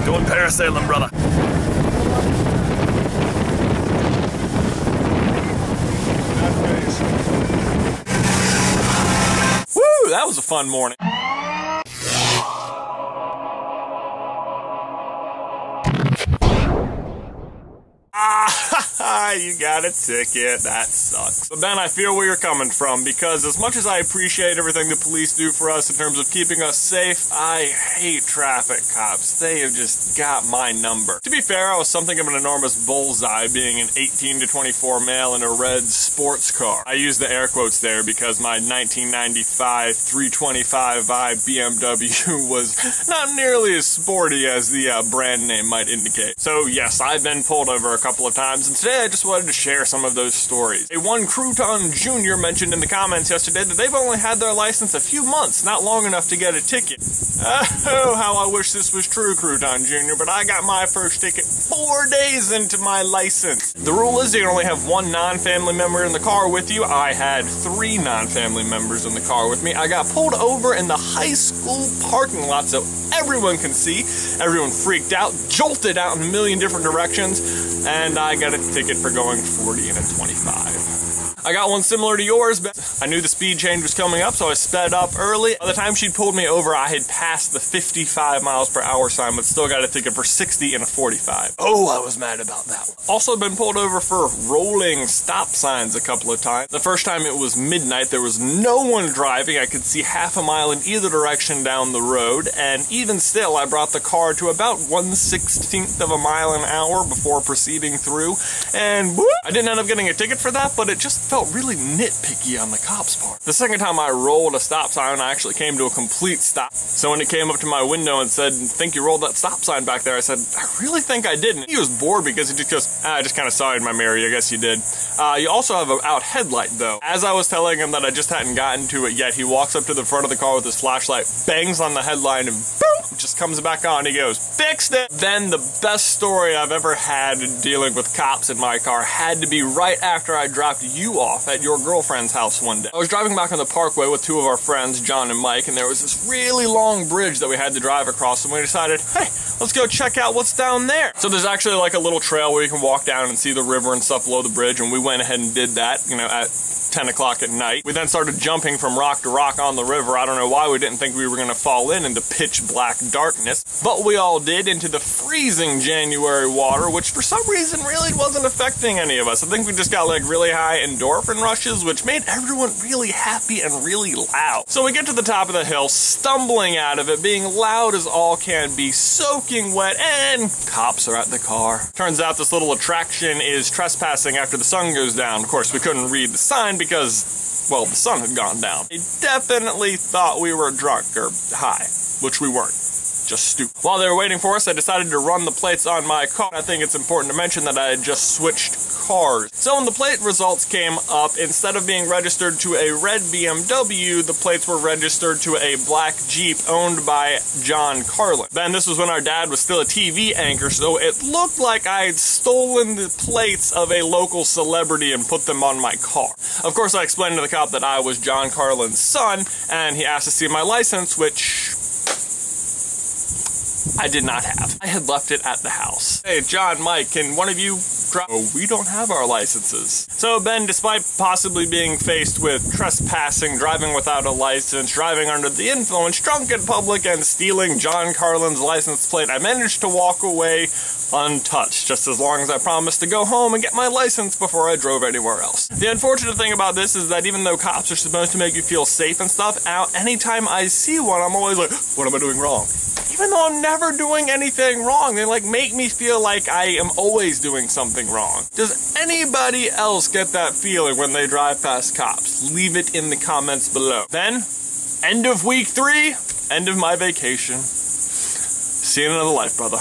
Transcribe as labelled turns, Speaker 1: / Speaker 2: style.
Speaker 1: Going parasailing, brother. Woo, that was a fun morning. You got a ticket. That sucks. But Ben, I feel where you're coming from, because as much as I appreciate everything the police do for us in terms of keeping us safe, I hate traffic cops. They have just got my number. To be fair, I was something of an enormous bullseye being an 18 to 24 male in a red sports car. I use the air quotes there because my 1995 325i BMW was not nearly as sporty as the brand name might indicate. So yes, I've been pulled over a couple of times, and today I just wanted to share some of those stories. One Crouton Jr. mentioned in the comments yesterday that they've only had their license a few months, not long enough to get a ticket. Oh, how I wish this was true, Crouton Jr., but I got my first ticket 4 days into my license. The rule is you can only have one non-family member in the car with you. I had 3 non-family members in the car with me. I got pulled over in the high school parking lot so everyone can see. Everyone freaked out, jolted out in a million different directions, and I got a ticket for going 40 and a 25. I got one similar to yours, but I knew the speed change was coming up, so I sped up early. By the time she pulled me over, I had passed the 55 miles per hour sign, but still got a ticket for 60 and a 45. Oh, I was mad about that one. Also been pulled over for rolling stop signs a couple of times. The first time it was midnight, there was no one driving. I could see half a mile in either direction down the road, and even still, I brought the car to about 1/16th of a mile an hour before proceeding through, and whoop, I didn't end up getting a ticket for that, but it just felt really nitpicky on the cops' part. The second time I rolled a stop sign, I actually came to a complete stop. So when it came up to my window and said, "Think you rolled that stop sign back there?" I said, "I really think I didn't." He was bored because he just goes, "I just kind of saw it in my mirror. I guess you did." You also have an out headlight though. As I was telling him that I just hadn't gotten to it yet, he walks up to the front of the car with his flashlight, bangs on the headlight, and boom, just comes back on. He goes, "Fixed it." Then the best story I've ever had dealing with cops in my car had to be right after I dropped you off at your girlfriend's house one day. I was driving back on the parkway with 2 of our friends, John and Mike, and there was this really long bridge that we had to drive across, and we decided, hey, let's go check out what's down there. So there's actually like a little trail where you can walk down and see the river and stuff below the bridge, and we went ahead and did that, you know, at 10 o'clock at night. We then started jumping from rock to rock on the river. I don't know why we didn't think we were going to fall into pitch black darkness, but we all did, into the freezing January water, which for some reason really wasn't affecting any of us. I think we just got like really high endorphin rushes, which made everyone really happy and really loud. So we get to the top of the hill, stumbling out of it, being loud as all can be, soaking wet, and cops are at the car. Turns out this little attraction is trespassing after the sun goes down. Of course, we couldn't read the sign because, well, the sun had gone down. They definitely thought we were drunk or high, which we weren't. Just stupid. While they were waiting for us, I decided to run the plates on my car. I think it's important to mention that I had just switched cars. So when the plate results came up, instead of being registered to a red BMW, the plates were registered to a black Jeep owned by John Carlin. Then this was when our dad was still a TV anchor, so it looked like I had stolen the plates of a local celebrity and put them on my car. Of course, I explained to the cop that I was John Carlin's son, and he asked to see my license, which I did not have. I had left it at the house. Hey, John, Mike, can one of you drive? Oh, we don't have our licenses. So Ben, despite possibly being faced with trespassing, driving without a license, driving under the influence, drunk in public, and stealing John Carlin's license plate, I managed to walk away untouched, just as long as I promised to go home and get my license before I drove anywhere else. The unfortunate thing about this is that even though cops are supposed to make you feel safe and stuff, anytime I see one, I'm always like, what am I doing wrong? Even though I'm never doing anything wrong, they like make me feel like I am always doing something wrong. Does anybody else get that feeling when they drive past cops? Leave it in the comments below. Then, end of week 3, end of my vacation. See you in another life, brother.